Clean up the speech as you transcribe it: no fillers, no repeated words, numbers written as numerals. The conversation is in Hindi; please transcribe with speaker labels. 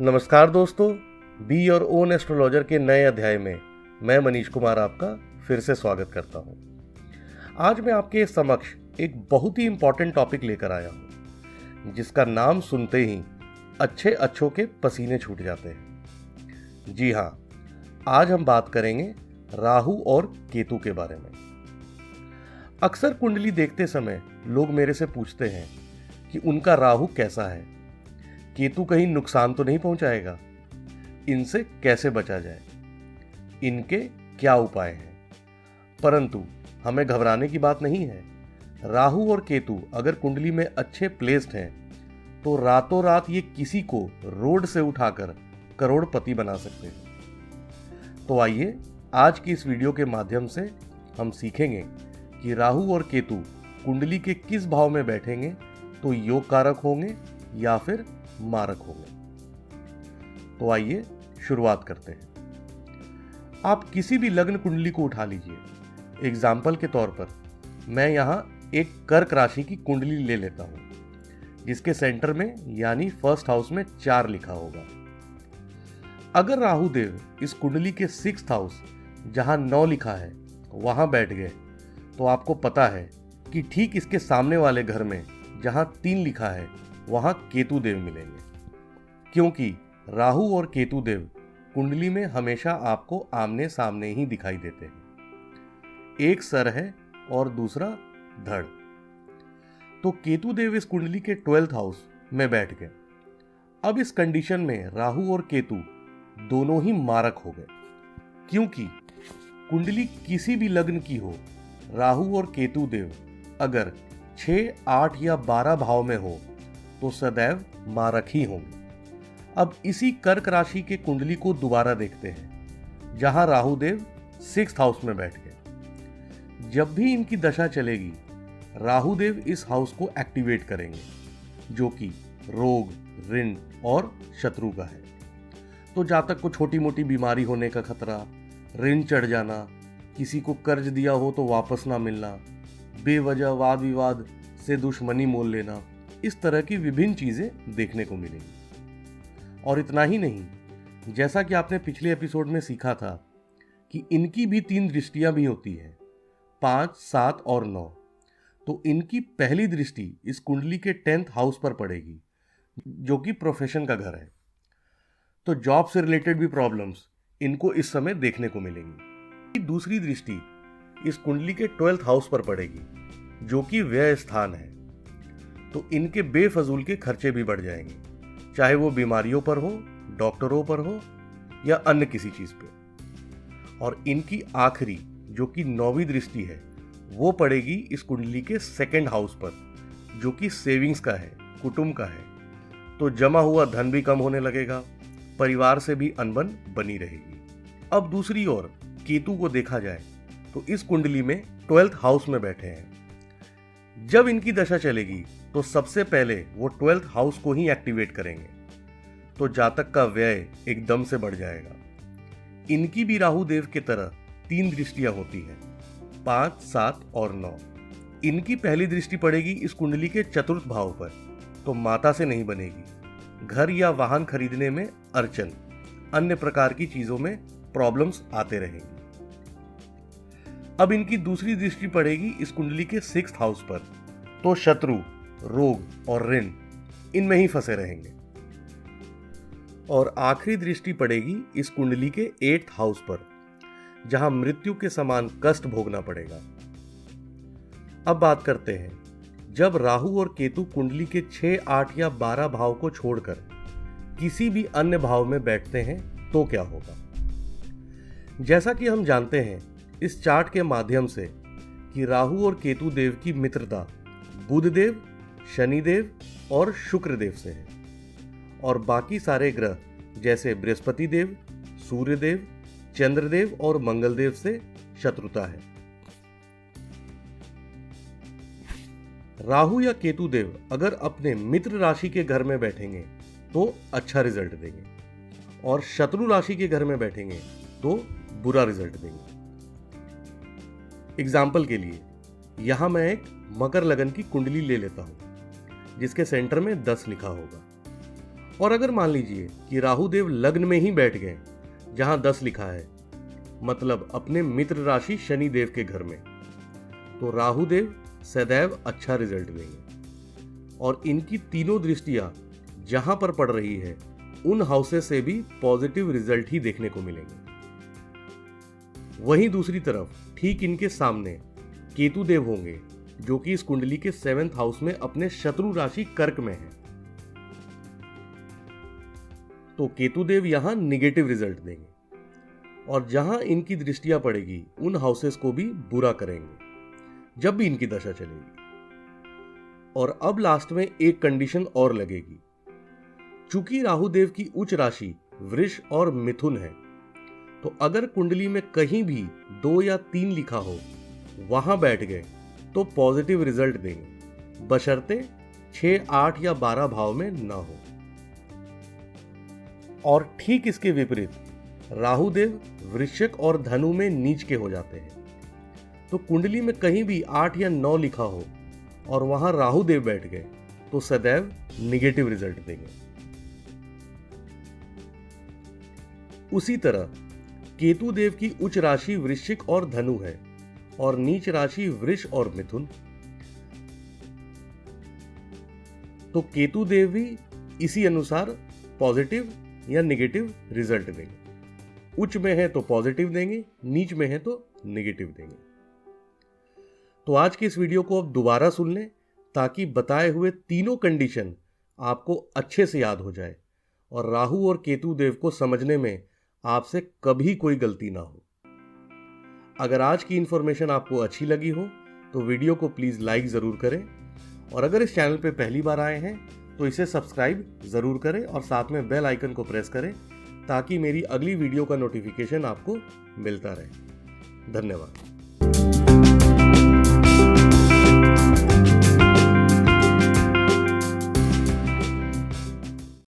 Speaker 1: नमस्कार दोस्तों, बी योर ओन एस्ट्रोलॉजर के नए अध्याय में मैं मनीष कुमार आपका फिर से स्वागत करता हूं। आज मैं आपके समक्ष एक बहुत ही इंपॉर्टेंट टॉपिक लेकर आया हूं, जिसका नाम सुनते ही अच्छे अच्छों के पसीने छूट जाते हैं। जी हाँ, आज हम बात करेंगे राहु और केतु के बारे में। अक्सर कुंडली देखते समय लोग मेरे से पूछते हैं कि उनका राहु कैसा है, केतु कहीं नुकसान तो नहीं पहुंचाएगा, इनसे कैसे बचा जाए, इनके क्या उपाय हैं। परंतु हमें घबराने की बात नहीं है। राहु और केतु अगर कुंडली में अच्छे प्लेस्ड हैं तो रातों रात ये किसी को रोड से उठाकर करोड़पति बना सकते हैं। तो आइए आज की इस वीडियो के माध्यम से हम सीखेंगे कि राहु और केतु कुंडली के किस भाव में बैठेंगे तो योग कारक होंगे या फिर मारक होंगे। तो आइए शुरुआत करते हैं। आप किसी भी लग्न कुंडली को उठा लीजिए। एग्जाम्पल के तौर पर मैं यहां एक कर्क राशि की कुंडली ले लेता हूं, जिसके सेंटर में यानी फर्स्ट हाउस में 4 लिखा होगा। अगर राहु देव इस कुंडली के 6th हाउस जहां 9 लिखा है वहां बैठ गए तो आपको पता है कि ठीक इसके सामने वाले घर में जहां 3 लिखा है वहां केतु देव मिलेंगे, क्योंकि राहु और केतु देव कुंडली में हमेशा आपको आमने सामने ही दिखाई देते हैं। एक सर है और दूसरा धड़। तो केतु देव इस कुंडली के 12th हाउस में बैठ गए। अब इस कंडीशन में राहु और केतु दोनों ही मारक हो गए, क्योंकि कुंडली किसी भी लग्न की हो, राहु और केतु देव अगर 6, 8 या 12 भाव में हो तो सदैव मारक ही होंगे। अब इसी कर्क राशि के कुंडली को दोबारा देखते हैं, जहां राहु देव 6th हाउस में बैठ गए। जब भी इनकी दशा चलेगी, राहु देव इस हाउस को एक्टिवेट करेंगे, जो कि रोग, ऋण और शत्रु का है। तो जातक को छोटी मोटी बीमारी होने का खतरा, ऋण चढ़ जाना, किसी को कर्ज दिया हो तो वापस ना मिलना, बेवजह वाद विवाद से दुश्मनी मोल लेना, इस तरह की विभिन्न चीजें देखने को मिलेंगी। और इतना ही नहीं, जैसा कि आपने पिछले एपिसोड में सीखा था कि इनकी भी 3 दृष्टियां भी होती हैं, 5, 7 और 9। तो इनकी पहली दृष्टि इस कुंडली के 10th हाउस पर पड़ेगी, जो कि प्रोफेशन का घर है। तो जॉब से रिलेटेड भी प्रॉब्लम्स इनको इस समय देखने को मिलेंगी। दूसरी दृष्टि इस कुंडली के 12th हाउस पर पड़ेगी, जो कि व्यय स्थान है। तो इनके बेफजूल के खर्चे भी बढ़ जाएंगे, चाहे वो बीमारियों पर हो, डॉक्टरों पर हो या अन्य किसी चीज पे। और इनकी आखिरी जो कि 9वीं दृष्टि है, वो पड़ेगी इस कुंडली के 2nd हाउस पर, जो कि सेविंग्स का है, कुटुंब का है। तो जमा हुआ धन भी कम होने लगेगा, परिवार से भी अनबन बनी रहेगी। अब दूसरी ओर केतु को देखा जाए तो इस कुंडली में 12th हाउस में बैठे हैं। जब इनकी दशा चलेगी तो सबसे पहले वो 12th हाउस को ही एक्टिवेट करेंगे, तो जातक का व्यय एकदम से बढ़ जाएगा। इनकी भी राहु देव की तरह 3 दृष्टियां होती हैं, 5, 7 और 9। इनकी पहली दृष्टि पड़ेगी इस कुंडली के 4th भाव पर, तो माता से नहीं बनेगी। घर या वाहन खरीदने में अड़चन, अन्य प्रकार की चीजों में प्रॉब्लम्स आते रहेंगी। अब इनकी दूसरी दृष्टि पड़ेगी इस कुंडली के 6th हाउस पर, तो शत्रु, रोग और ऋण इनमें ही फंसे रहेंगे। और आखिरी दृष्टि पड़ेगी इस कुंडली के 8th हाउस पर, जहां मृत्यु के समान कष्ट भोगना पड़ेगा। अब बात करते हैं, जब राहु और केतु कुंडली के 6, 8 या 12 भाव को छोड़कर किसी भी अन्य भाव में बैठते हैं तो क्या होगा। जैसा कि हम जानते हैं इस चार्ट के माध्यम से कि राहु और केतु देव की मित्रता बुध देव, शनि देव और शुक्र देव से है, और बाकी सारे ग्रह जैसे बृहस्पति देव, सूर्य देव, चंद्र देव और मंगल देव से शत्रुता है। राहु या केतु देव अगर अपने मित्र राशि के घर में बैठेंगे तो अच्छा रिजल्ट देंगे, और शत्रु राशि के घर में बैठेंगे तो बुरा रिजल्ट देंगे। एग्जाम्पल के लिए यहां मैं एक मकर लगन की कुंडली ले लेता हूं, जिसके सेंटर में 10 लिखा होगा। और अगर मान लीजिए कि राहु देव लग्न में ही बैठ गए जहां 10 लिखा है, मतलब अपने मित्र राशि शनि देव के घर में, तो राहु देव सदैव अच्छा रिजल्ट देंगे और इनकी तीनों दृष्टियां जहां पर पड़ रही है उन हाउसेस से भी पॉजिटिव रिजल्ट ही देखने को मिलेंगे। वहीं दूसरी तरफ ठीक इनके सामने केतु देव होंगे जो कि इस कुंडली के 7th हाउस में अपने शत्रु राशि कर्क में है, तो केतु देव यहां निगेटिव रिजल्ट देंगे और जहां इनकी दृष्टियां पड़ेगी उन हाउसेस को भी बुरा करेंगे जब भी इनकी दशा चलेगी। और अब लास्ट में एक कंडीशन और लगेगी, चूंकि राहु देव की उच्च राशि वृष और मिथुन है, तो अगर कुंडली में कहीं भी 2 या 3 लिखा हो वहां बैठ गए तो पॉजिटिव रिजल्ट देंगे, बशर्ते 6, 8 या 12 भाव में ना हो। और ठीक इसके विपरीत राहु देव वृश्चिक और धनु में नीच के हो जाते हैं, तो कुंडली में कहीं भी 8 या 9 लिखा हो और वहां राहु देव बैठ गए तो सदैव निगेटिव रिजल्ट देंगे। उसी तरह केतु देव की उच्च राशि वृश्चिक और धनु है और नीच राशि वृष और मिथुन, तो केतु देव भी इसी अनुसार पॉजिटिव या निगेटिव रिजल्ट देंगे। उच्च में है तो पॉजिटिव देंगे, नीच में है तो निगेटिव देंगे। तो आज की इस वीडियो को अब दोबारा सुन लें ताकि बताए हुए तीनों कंडीशन आपको अच्छे से याद हो जाए और राहु और केतु देव को समझने में आपसे कभी कोई गलती ना हो। अगर आज की इंफॉर्मेशन आपको अच्छी लगी हो तो वीडियो को प्लीज लाइक जरूर करें और अगर इस चैनल पे पहली बार आए हैं तो इसे सब्सक्राइब जरूर करें और साथ में बेल आइकन को प्रेस करें ताकि मेरी अगली वीडियो का नोटिफिकेशन आपको मिलता रहे। धन्यवाद।